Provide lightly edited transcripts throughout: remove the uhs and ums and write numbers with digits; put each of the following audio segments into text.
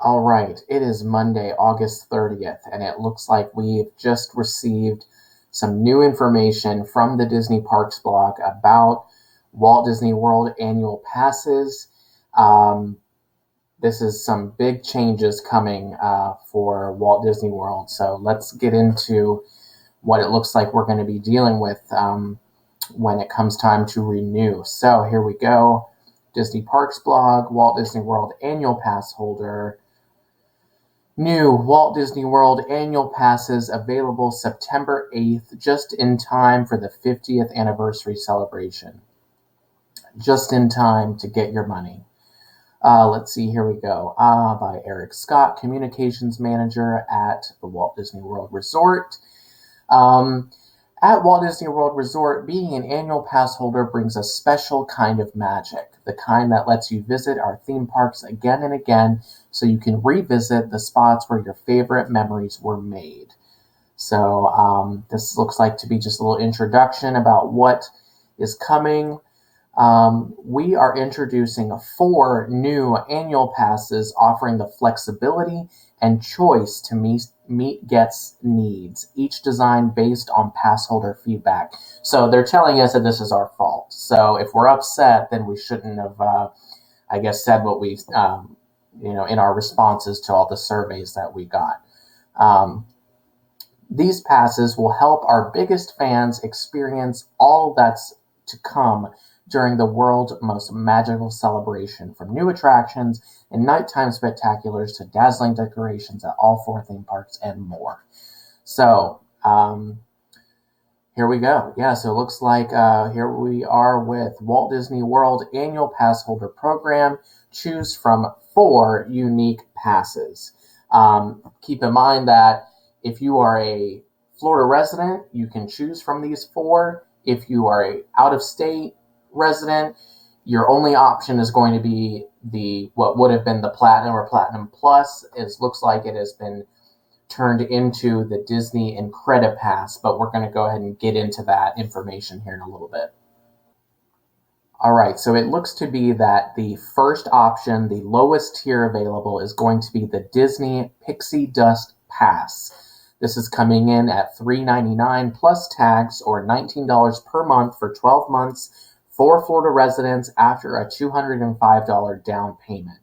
All right, it is Monday, August 30th, and it looks like we've just received some new information from the Disney Parks blog about Walt Disney World annual passes. Um, this is some big changes coming for Walt Disney World, so let's get into what it looks like we're going to be dealing with when it comes time to renew. So here we go. Disney Parks blog, Walt Disney World annual pass holder. New Walt Disney World annual passes available September 8th, just in time for the 50th anniversary celebration. Just in time to get your money. Let's see, here we go. By Eric Scott, Communications Manager at the Walt Disney World Resort. Um, at Walt Disney World Resort, being an annual pass holder brings a special kind of magic, the kind that lets you visit our theme parks again and again so you can revisit the spots where your favorite memories were made. So this looks like to be just a little introduction about what is coming. We are introducing 4 new annual passes offering the flexibility and choice to meet guests' needs, each designed based on pass holder feedback. So they're telling us that this is our fault. So if we're upset, then we shouldn't have, I guess, said what we, in our responses to all the surveys that we got. These passes will help our biggest fans experience all that's to come during the world's most magical celebration, from new attractions and nighttime spectaculars to dazzling decorations at all 4 theme parks and more. So, here we go. Yeah, so it looks like here we are with Walt Disney World Annual Pass Holder Program. Choose from 4 unique passes. Keep in mind that if you are a Florida resident, you can choose from these 4. If you are a out-of-state resident, your only option is going to be what would have been the Platinum or Platinum Plus. It looks like it has been turned into the Disney Incredi-Pass, but we're going to go ahead and get into that information here in a little bit. All right, so it looks to be that the first option, the lowest tier available, is going to be the Disney Pixie Dust Pass. This is coming in at $3.99 plus tax, or $19 per month for 12 months for Florida residents after a $205 down payment.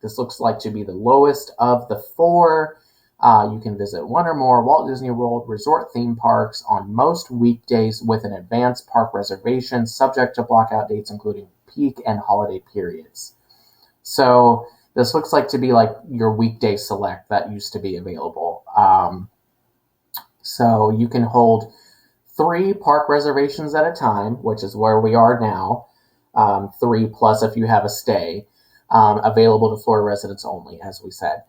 This looks like to be the lowest of the 4. You can visit 1 or more Walt Disney World Resort theme parks on most weekdays with an advanced park reservation, subject to blockout dates including peak and holiday periods. So this looks like to be like your weekday select that used to be available. So you can hold 3 park reservations at a time, which is where we are now. 3 plus if you have a stay. Available to Florida residents only, as we said.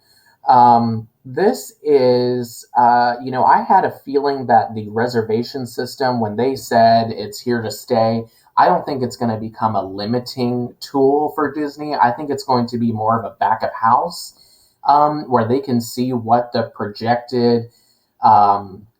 This is, I had a feeling that the reservation system, when they said it's here to stay, I don't think it's going to become a limiting tool for Disney. I think it's going to be more of a back of house, where they can see what the projected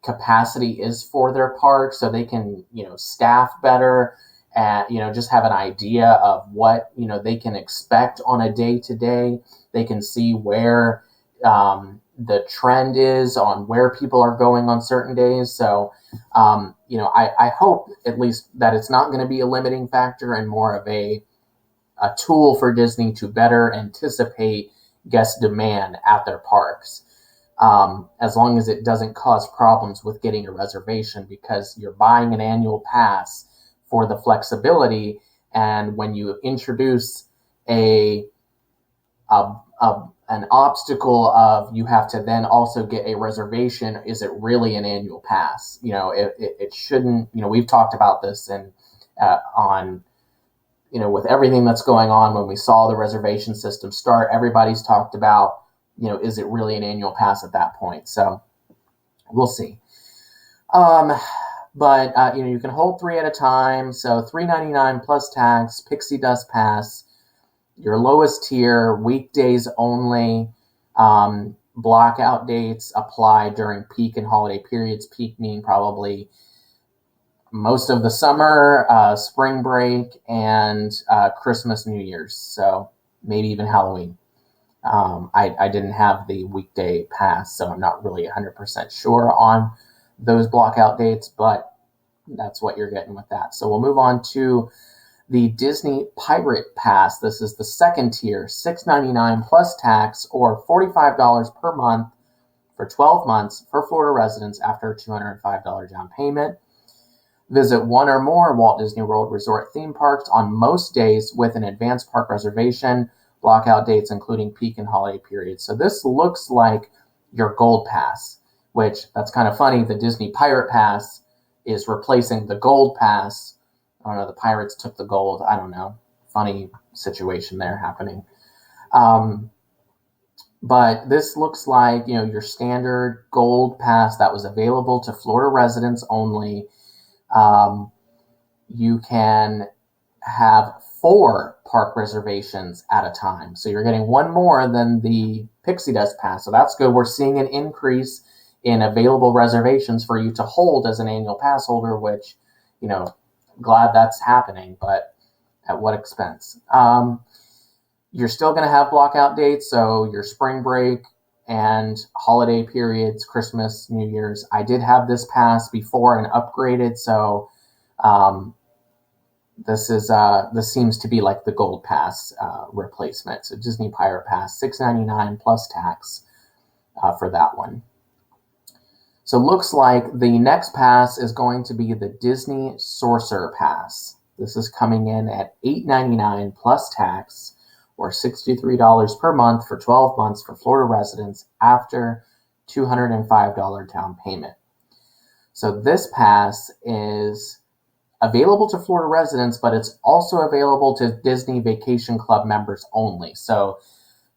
capacity is for their park, so they can, staff better and, just have an idea of what, they can expect on a day-to-day. They can see where the trend is on where people are going on certain days. So, I hope at least that it's not going to be a limiting factor and more of a tool for Disney to better anticipate guest demand at their parks. As long as it doesn't cause problems with getting a reservation, because you're buying an annual pass for the flexibility, and when you introduce an obstacle of you have to then also get a reservation, is it really an annual pass? It shouldn't. We've talked about this and on with everything that's going on. When we saw the reservation system start, everybody's talked about, is it really an annual pass at that point? So we'll see. But you can hold 3 at a time. So $3.99 plus tax, Pixie Dust Pass. Your lowest tier, weekdays only. Blockout dates apply during peak and holiday periods. Peak meaning probably most of the summer, spring break, and Christmas, New Year's. So maybe even Halloween. I didn't have the weekday pass, so I'm not really 100% sure on those blockout dates, but that's what you're getting with that. So we'll move on to the Disney Pirate Pass. This is the second tier, $6.99 plus tax, or $45 per month for 12 months for Florida residents after a $205 down payment. Visit one or more Walt Disney World Resort theme parks on most days with an advanced park reservation, blockout dates including peak and holiday periods. So this looks like your Gold Pass, which that's kind of funny. The Disney Pirate Pass is replacing the Gold Pass. I don't know, the Pirates took the gold. I don't know. Funny situation there happening. But this looks like, your standard Gold Pass that was available to Florida residents only. You can have 4 park reservations at a time. So you're getting one more than the Pixie Dust Pass. So that's good. We're seeing an increase in available reservations for you to hold as an annual pass holder, which, glad that's happening, but at what expense? You're still going to have blockout dates. So your spring break and holiday periods, Christmas, New Year's. I did have this pass before and upgraded. So, this seems to be like the Gold Pass replacement. So Disney Pirate Pass, $6.99 plus tax for that one. So looks like the next pass is going to be the Disney Sorcerer Pass. This is coming in at $8.99 plus tax, or $63 per month for 12 months for Florida residents after $205 down payment. So this pass is available to Florida residents, but it's also available to Disney Vacation Club members only. So,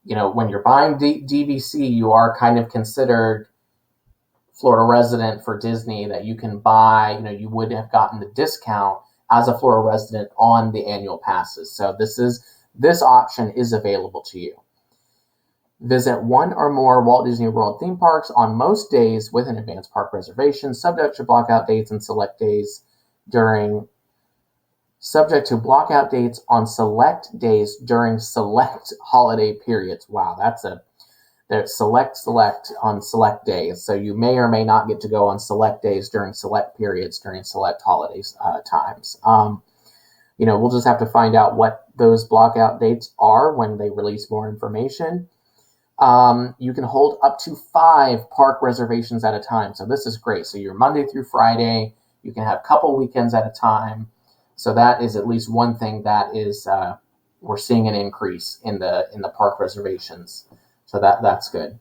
when you're buying DVC, you are kind of considered Florida resident for Disney, that you can buy, you would have gotten the discount as a Florida resident on the annual passes. So this option is available to you. Visit one or more Walt Disney World theme parks on most days with an advanced park reservation, subject to blockout dates on select days during select holiday periods. Wow, there's select on select days. So you may or may not get to go on select days during select periods during select holidays times. We'll just have to find out what those blockout dates are when they release more information. You can hold up to 5 park reservations at a time. So this is great. So you're Monday through Friday. You can have a couple weekends at a time. So that is at least one thing that is we're seeing an increase in the park reservations. So that's good.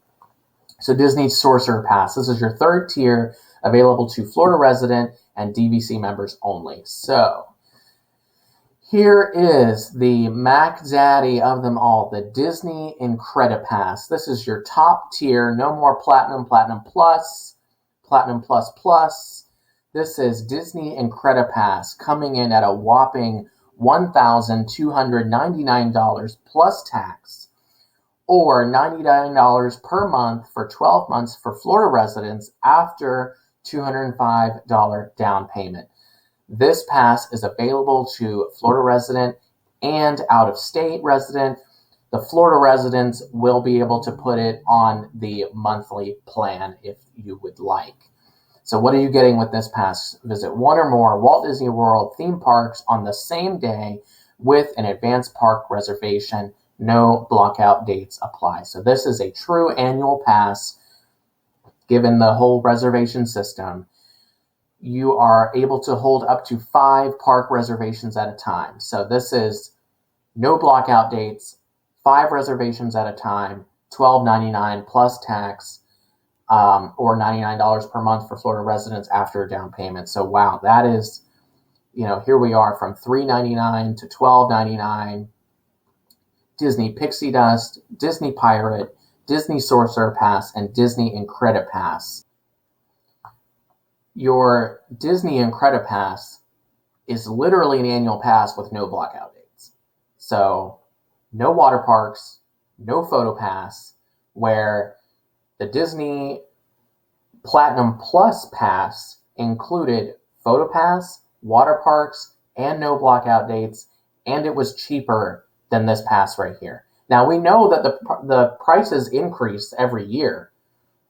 So Disney Sorcerer Pass. This is your third tier, available to Florida resident and DVC members only. So here is the Mac Daddy of them all, the Disney Incredi-Pass. This is your top tier, no more Platinum, Platinum Plus, Platinum Plus Plus. This is Disney Incredi-Pass, coming in at a whopping $1,299 plus tax, or $99 per month for 12 months for Florida residents after $205 down payment. This pass is available to Florida resident and out-of-state resident. The Florida residents will be able to put it on the monthly plan if you would like. So what are you getting with this pass? Visit one or more Walt Disney World theme parks on the same day with an advanced park reservation. No blockout dates apply. So this is a true annual pass. Given the whole reservation system, you are able to hold up to 5 park reservations at a time. So this is no blockout dates, 5 reservations at a time, $12.99 plus tax, or $99 per month for Florida residents after a down payment. So wow, that is, here we are from $3.99 to $12.99. Disney Pixie Dust, Disney Pirate, Disney Sorcerer Pass, and Disney Incredi-Pass. Your Disney Incredi-Pass is literally an annual pass with no blockout dates. So no water parks, no photo pass, where the Disney Platinum Plus Pass included photo pass, water parks, and no blockout dates, and it was cheaper than this pass right here. Now we know that the prices increase every year,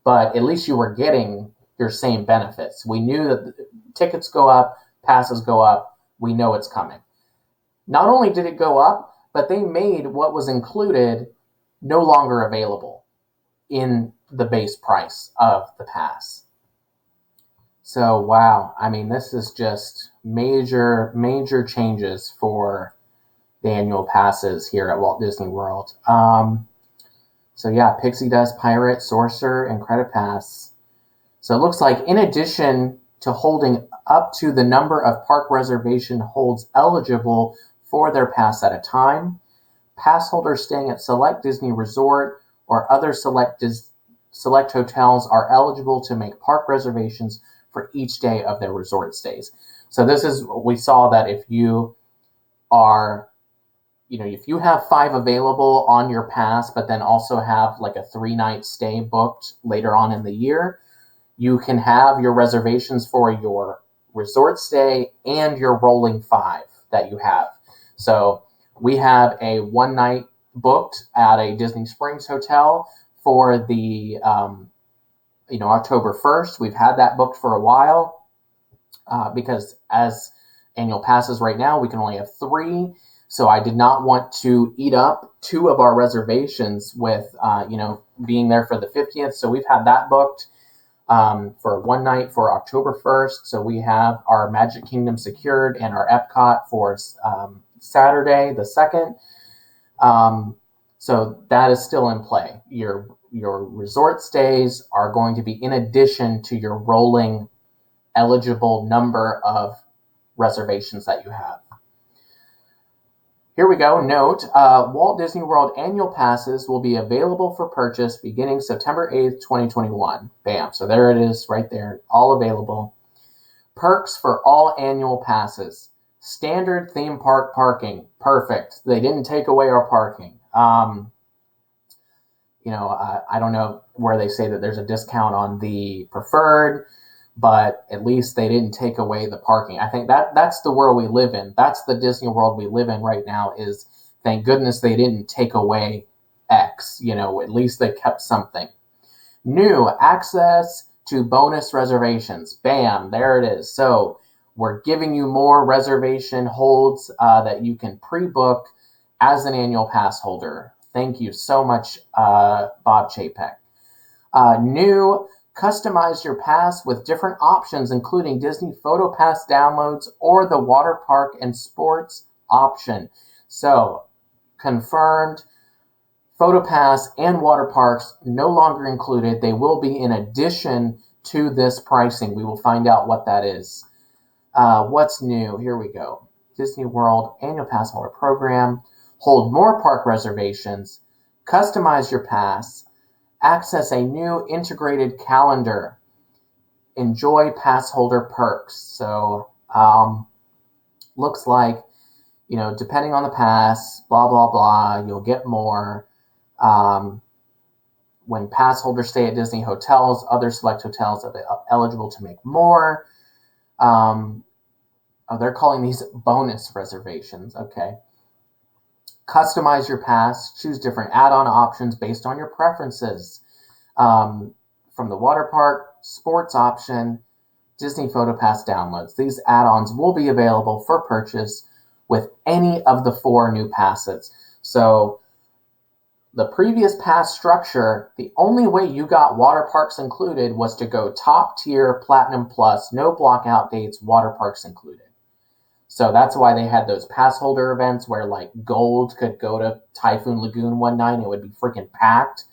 but at least you were getting your same benefits. We knew that tickets go up, passes go up. We know it's coming. Not only did it go up, but they made what was included no longer available in the base price of the pass. So, wow. I mean, this is just major, major changes for the annual passes here at Walt Disney World. So yeah, Pixie Dust, Pirate, Sorcerer, and Incredi-Pass. So it looks like in addition to holding up to the number of park reservation holds eligible for their pass at a time, pass holders staying at select Disney Resort or other select hotels are eligible to make park reservations for each day of their resort stays. So this is, we saw that if you are, if you have 5 available on your pass, but then also have like a 3-night stay booked later on in the year, you can have your reservations for your resort stay and your rolling 5 that you have. So we have a 1 night booked at a Disney Springs hotel for the, October 1st. We've had that booked for a while because as annual passes right now, we can only have 3. So I did not want to eat up 2 of our reservations with, being there for the 50th. So we've had that booked for 1 night for October 1st. So we have our Magic Kingdom secured and our Epcot for Saturday the 2nd. So that is still in play. Your resort stays are going to be in addition to your rolling eligible number of reservations that you have. Here we go. Note, Walt Disney World annual passes will be available for purchase beginning September 8th, 2021. Bam. So there it is right there. All available. Perks for all annual passes. Standard theme park parking. Perfect. They didn't take away our parking. I don't know where they say that there's a discount on the preferred, but at least they didn't take away the parking. I think that's the world we live in. That's the Disney World we live in right now is, thank goodness they didn't take away X. At least they kept something. New, access to bonus reservations. Bam, there it is. So we're giving you more reservation holds that you can pre-book as an annual pass holder. Thank you so much, Bob Chapek. New, customize your pass with different options, including Disney Photo Pass downloads or the water park and sports option. So, confirmed, Photo Pass and water parks no longer included. They will be in addition to this pricing. We will find out what that is. What's new? Here we go. Disney World Annual Pass Holder Program. Hold more park reservations. Customize your pass. Access a new integrated calendar. Enjoy pass holder perks. So, looks like, depending on the pass, blah, blah, blah, you'll get more. When pass holders stay at Disney hotels, other select hotels are eligible to make more. They're calling these bonus reservations. Okay. Customize your pass. Choose different add-on options based on your preferences. From the water park, sports option, Disney Photo Pass downloads. These add-ons will be available for purchase with any of the 4 new passes. So the previous pass structure, the only way you got water parks included was to go top tier, Platinum Plus, no block out dates, water parks included. So that's why they had those pass holder events where like gold could go to Typhoon Lagoon one night and it would be freaking packed.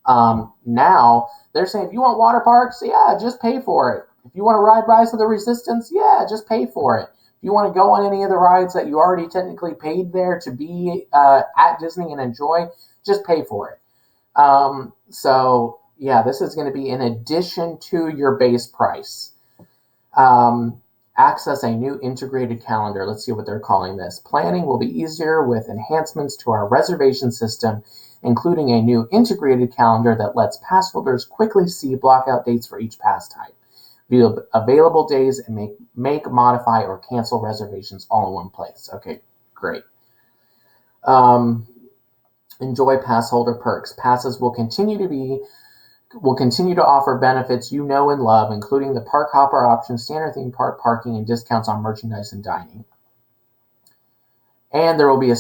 Now they're saying if you want water parks, yeah, just pay for it. If you want to ride Rise of the Resistance, yeah, just pay for it. If you want to go on any of the rides that you already technically paid there to be at Disney and enjoy, just pay for it. So yeah, this is going to be in addition to your base price. Access a new integrated calendar. Let's see what they're calling this. Planning will be easier with enhancements to our reservation system, including a new integrated calendar that lets pass holders quickly see blockout dates for each pass type, view available days, and make, modify, or cancel reservations all in one place. Okay, great. Enjoy pass holder perks. Passes will continue to offer benefits you know and love, including the park hopper option, standard theme park parking, and discounts on merchandise and dining. And there will be a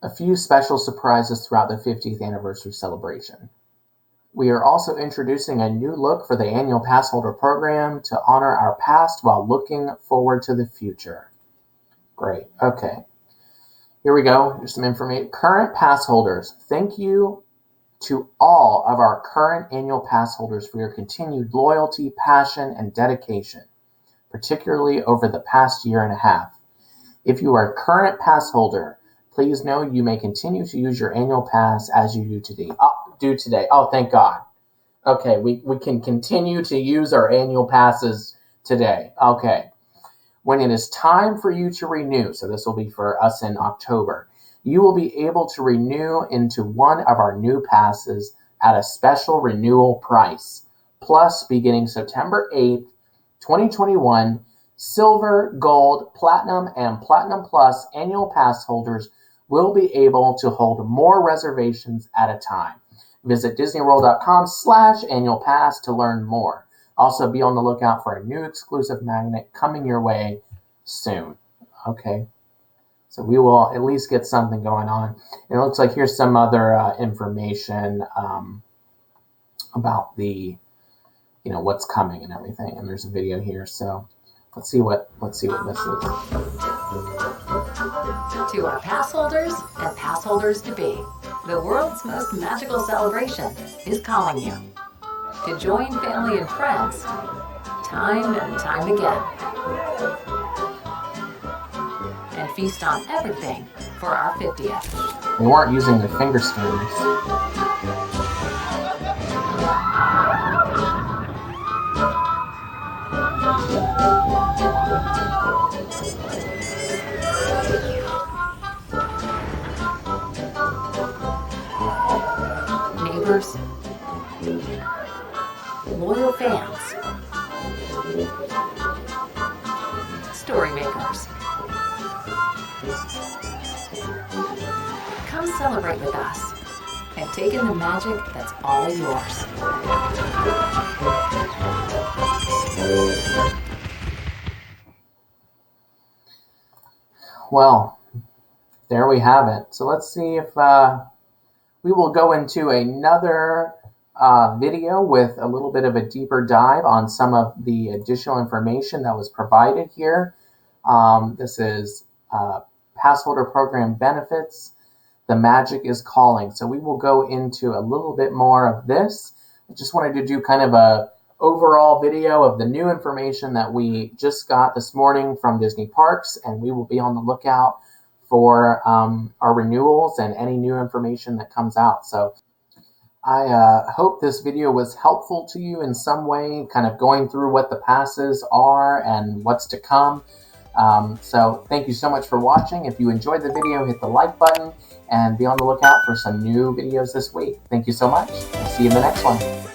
few special surprises throughout the 50th anniversary celebration. We are also introducing a new look for the annual pass holder program to honor our past while looking forward to the future. Great. Okay. Here we go. Here's some information. Current pass holders, thank you to all of our current annual pass holders for your continued loyalty, passion, and dedication, particularly over the past year and a half. If you are a current pass holder, please know you may continue to use your annual pass as you do today. Oh, thank God. Okay, we can continue to use our annual passes today. Okay. When it is time for you to renew, so this will be for us in October, you will be able to renew into one of our new passes at a special renewal price. Plus, beginning September 8th, 2021, Silver, Gold, Platinum, and Platinum Plus annual pass holders will be able to hold more reservations at a time. Visit disneyworld.com/annual pass to learn more. Also, be on the lookout for a new exclusive magnet coming your way soon. Okay, so we will at least get something going on. And it looks like here's some other information about the, what's coming and everything. And there's a video here, so let's see what this is. To our pass holders and pass holders to be, the world's most magical celebration is calling you to join family and friends time and time again and feast on everything for our 50th. They weren't using their finger scanners. Neighbors, loyal fans, story makers, come celebrate with us and take in the magic that's all yours. Well, there we have it. So let's see if we will go into another video with a little bit of a deeper dive on some of the additional information that was provided here. This is pass holder program benefits. The magic is calling. So we will go into a little bit more of this. I just wanted to do kind of a overall video of the new information that we just got this morning from Disney Parks, and we will be on the lookout for our renewals and any new information that comes out. So I hope this video was helpful to you in some way, kind of going through what the passes are and what's to come. So thank you so much for watching. If you enjoyed the video, hit the like button and be on the lookout for some new videos this week. Thank you so much. See you in the next one.